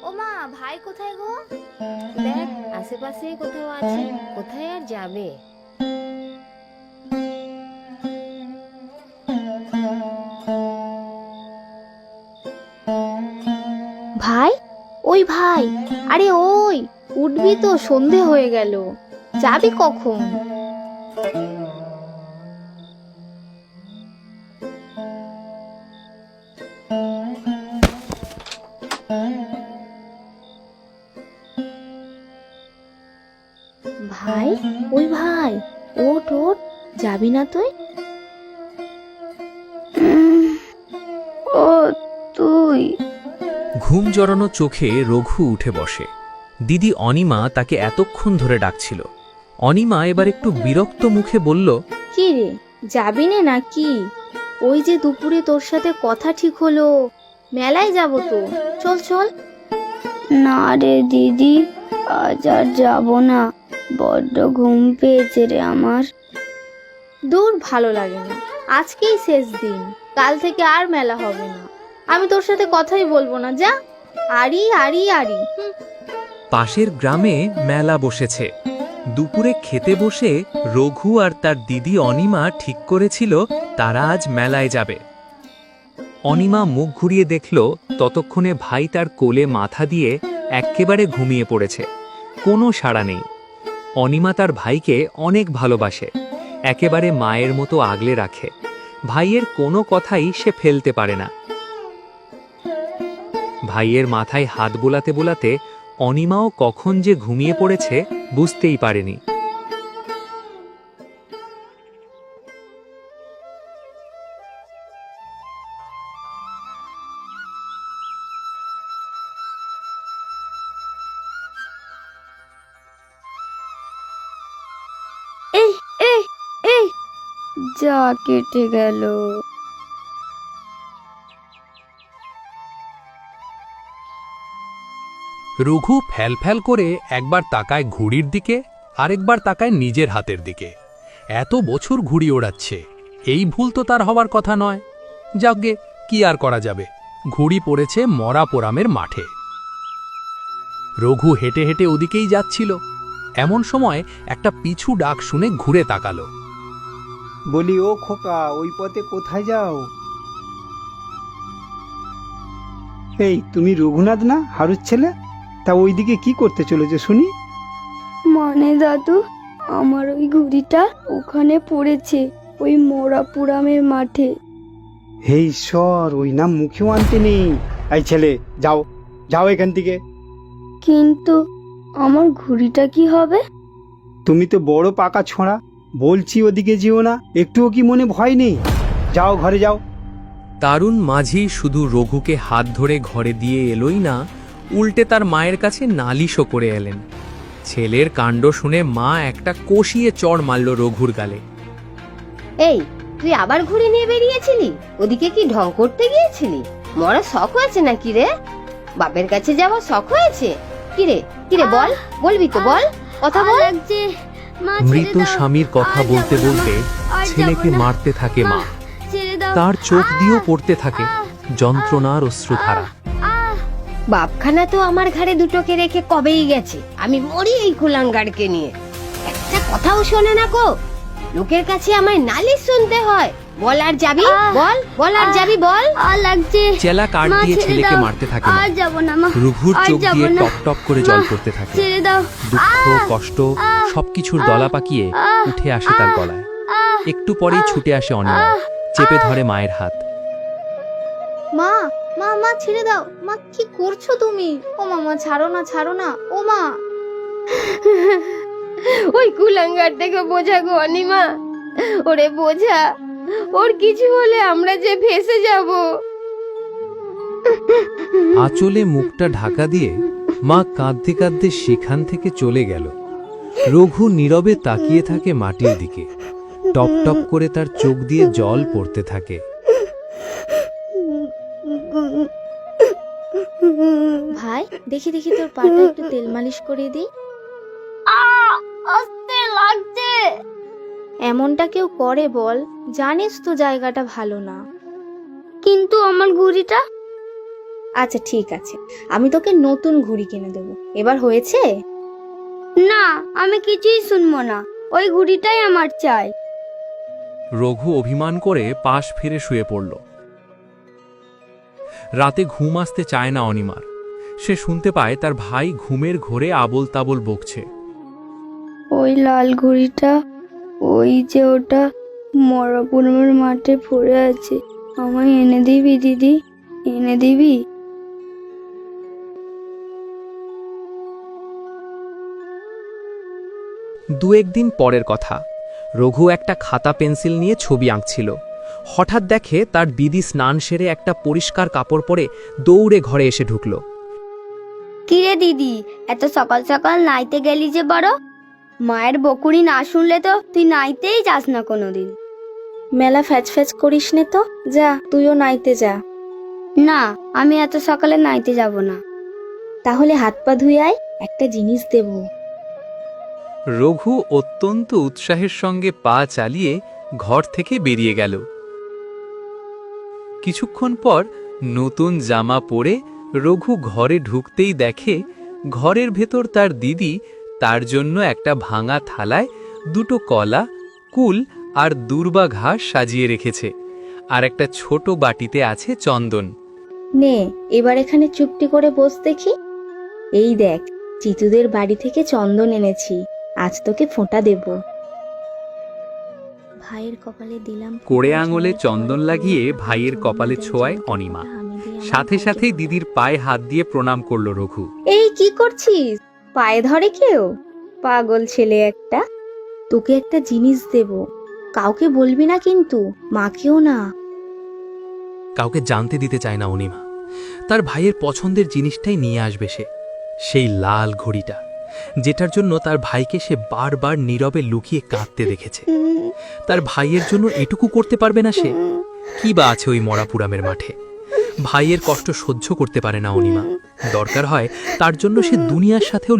ও মা, ভাই কোথায় গো? দেখ আশেপাশে কোথাও আছে, কোথায় আর যাবে। ভাই, ওই ভাই, আরে ওই, উঠবি তো, সন্ধে হয়ে গেল, যাবি কখন? ভাই, ওই ভাই, ওঠ ওঠ, যাবি না তুই? ও তুই? ঘুম জড়ানো চোখে রঘু উঠে বসে। দিদি অনিমা তাকে এতক্ষণ ধরে ডাকছিল। অনিমা এবার একটু বিরক্ত মুখে বলল, কি রে, যাবি না নাকি? ওই যে দুপুরে তোর সাথে কথা ঠিক হলো, মেলায় যাব তো, চল চল। না রে দিদি, আজ আর যাবো না, বড্ড ঘুম পেয়েছে রে আমার। দূর, ভালো লাগে না, আজকেই শেষ দিন, কাল থেকে আর মেলা হবে না। আমি তোর সাথে কথাই বলবো না, যা। আরি আরি আরি। পাশের গ্রামে মেলা বসেছে। দুপুরে খেতে বসে রঘু আর তার দিদি অনিমা ঠিক করেছিল তারা আজ মেলায় যাবে। অনিমা মুখ ঘুরিয়ে দেখল ততক্ষণে ভাই তার কোলে মাথা দিয়ে এক্কেবারে ঘুমিয়ে পড়েছে। কোনো সাড়া নেই। অনিমা তার ভাইকে অনেক ভালোবাসে, একেবারে মায়ের মতো আগলে রাখে। ভাইয়ের কোনো কথাই সে ফেলতে পারে না। ভাইয়ের মাথায় হাত বোলাতে বোলাতে অনিমাও কখন যে ঘুমিয়ে পড়েছে বুঝতেই পারেনি। এই এই এই, যা কেটে গেল। রঘু ফ্যাল করে একবার তাকায় ঘুড়ির দিকে, আরেকবার তাকায় নিজের হাতের দিকে। এত বছর ঘুড়ি ওড়াচ্ছে, এই ভুল তো তার হওয়ার কথা নয়। যাকগে, কি আর করা যাবে, ঘুড়ি পড়েছে মরা পোড়ামের মাঠে। রঘু হেঁটে হেঁটে ওদিকেই যাচ্ছিল। এমন সময় একটা পিছু ডাক শুনে ঘুরে তাকালো। বলি, ও খোকা, ওই পথে কোথায় যাও? এই, তুমি রঘুনাথ না, হারুর ছেলে? তা ওইদিকে কি করতে চলেছো শুনি? মানে দাদু, আমার ওই ঘুড়িটা ওখানে পড়েছে, ওই মোরা পুরামের মাঠে। হে ঈশ্বর, ওই নাম মুখেও আনতে নেই। এই ছেলে, যাও যাও এখান থেকে। কিন্তু আমার ঘুড়িটা কি হবে? তুমি তো বড় পাকা ছোঁড়া, বলছি ওদিকে যেও না, একটুও কি মনে ভয় নেই? যাও ঘরে যাও। তারুণ মাঝি শুধু রঘুকে হাত ধরে ঘরে দিয়ে এলোই না, উল্টে তার মায়ের কাছে নালিশও করে এলেন। ছেলের কাণ্ড শুনে মা একটা কষিয়ে চড় মারল রঘুর গালে। এই, তুই আবার ঘুরে নিয়ে বেরিয়েছিলি? ওদিকে কি ঢং করতে গিয়েছিলি? মরা শখ হয়েছে নাকি রে? বাপের কাছে যাওয়া শখ হয়েছে? কিরে কিরে, বল, বলবি তো, বল, কথা বল। মৃত স্বামীর কথা বলতে বলতে ছেলেকে মারতে থাকে মা। তার চোখ দিয়েও পড়তে থাকে যন্ত্রণার অশ্রুধারা। বাপখানা তো আমার ঘাড়ে দুটোকে রেখে কবেই গেছে, আমি মরি এই কুলাঙ্গারকে নিয়ে। একটা কথাও শোনে না গো, লোকের কাছে আমায় নালিশ শুনতে হয়। বল আর যাবি, বল, বল আর যাবি, বল। লাগছে। চেলা কাঠ দিয়ে ছেলেকে মারতে থাকে মা। যাবো না মা, রঘুর চোখ দিয়ে টপ টপ করে জল পড়তে থাকে। ছেড়ে দাও। দুঃখ কষ্ট সবকিছুর দলা পাকিয়ে উঠে আসে তার গলায়। একটু পরেই ছুটে আসে অনিমা, চেপে ধরে মায়ের হাত। মা, মা, মা, ছেড়ে দাও মা, কি করছো তুমি? ও মামা, ছাড়ো না, ছাড়ো না, ও মা। ওই কুলাঙ্গার থেকে বোঝা গো অনিমা, ওরে বোঝা, ওর কিছু হলে আমরা যে ভেসে যাব। আঁচলে মুখটা ঢাকা দিয়ে মা কাঁদতে কাঁদতে সেখান থেকে চলে গেল। রঘু নীরবে তাকিয়ে থাকে মাটির দিকে। টপ টপ করে তার চোখ দিয়ে জল পড়তে থাকে। ভাই, দেখি দেখি তোর পাটা একটু তেল মালিশ করে দিই। আস্তে লাগছে। এমনটা কেউ করে বল? জানিস তো জায়গাটা ভালো না। কিন্তু আমার ঘুড়িটা? আচ্ছা ঠিক আছে, আমি তোকে নতুন ঘুড়ি কিনে দেবো। এবার হয়েছে? না, আমি কিছুই শুনবো না, ওই ঘুড়িটাই আমার চাই। রঘু অভিমান করে পাশ ফিরে শুয়ে পড়ল। রাতে ঘুম আসতে চায় না অনিমার। সে শুনতে পায় তার ভাই ঘুমের ঘোরে আবোল তাবোল বকছে। ওই লাল ঘুড়িটা, ওই যে ওটা মরাপুরমের মাঠে পড়ে আছে, আমায় এনে দিবি দিদি, এনে দিবি? দু একদিন পরের কথা। রঘু একটা খাতা পেন্সিল নিয়ে ছবি আঁকছিল। হঠাৎ দেখে তার দিদি স্নান সেরে একটা পরিষ্কার কাপড় পরে দৌড়ে ঘরে এসে ঢুকল। কিরে দিদি, এত সকাল সকাল নাইতে গেলি যে বড়? মায়ের বকুনি না শুনলে তো তুই নাইতেই যাস না কোনোদিন। মেলা ফ্যাচ ফ্যাচ করিস নে তো, যা তুইও নাইতে যা। না, আমি এত সকালে নাইতে যাব না। তাহলে হাত পা ধুয়ে আয়, একটা জিনিস দেব। রঘু অত্যন্ত উৎসাহের সঙ্গে পা চালিয়ে ঘর থেকে বেরিয়ে গেল। কিছুক্ষণ পর নতুন জামা পরে রঘু ঘরে ঢুকতেই দেখে ঘরের ভেতর তার দিদি তার জন্য একটা ভাঙা থালায় দুটো কলা, কুল আর দূর্বা ঘাস সাজিয়ে রেখেছে, আর একটা ছোট বাটিতে আছে চন্দন। নে, এবার এখানে চুপটি করে বস দেখি। এই দেখ, চিতুদের বাড়ি থেকে চন্দন এনেছি, আজ তোকে ফোঁটা দেব। ভাইয়ের কপালে দিলাম। কোড়ে আঙুলে চন্দন লাগিয়ে ভাইয়ের কপালে ছোঁয়ায় অনিমা। সাথে সাথেই দিদির পায়ে হাত দিয়ে প্রণাম করল রঘু। এই কি করছিস? পায়ে ধরে কেউ? পাগল ছেলে একটা। তোকে একটা জিনিস দেব, কাউকে বলবি না কিন্তু, মাকেও না। কাউকে জানতে দিতে চায় না অনিমা। তার ভাইয়ের পছন্দের জিনিসটাই নিয়ে আসবে সে, সেই লাল ঘড়িটা, যেটার জন্য তার ভাইকে সে বারবার নীরবে লুকিয়ে কাঁদতে দেখেছে। তার ভাইয়ের জন্য এটুকু করতে পারবে না সে? কি বা আছে ওই মরাপুরামের মাঠে? ভাইয়ের কষ্ট সহ্য করতে পারে না অনিমা। দরকার হয় তার জন্য সে দুনিয়ার সাথেও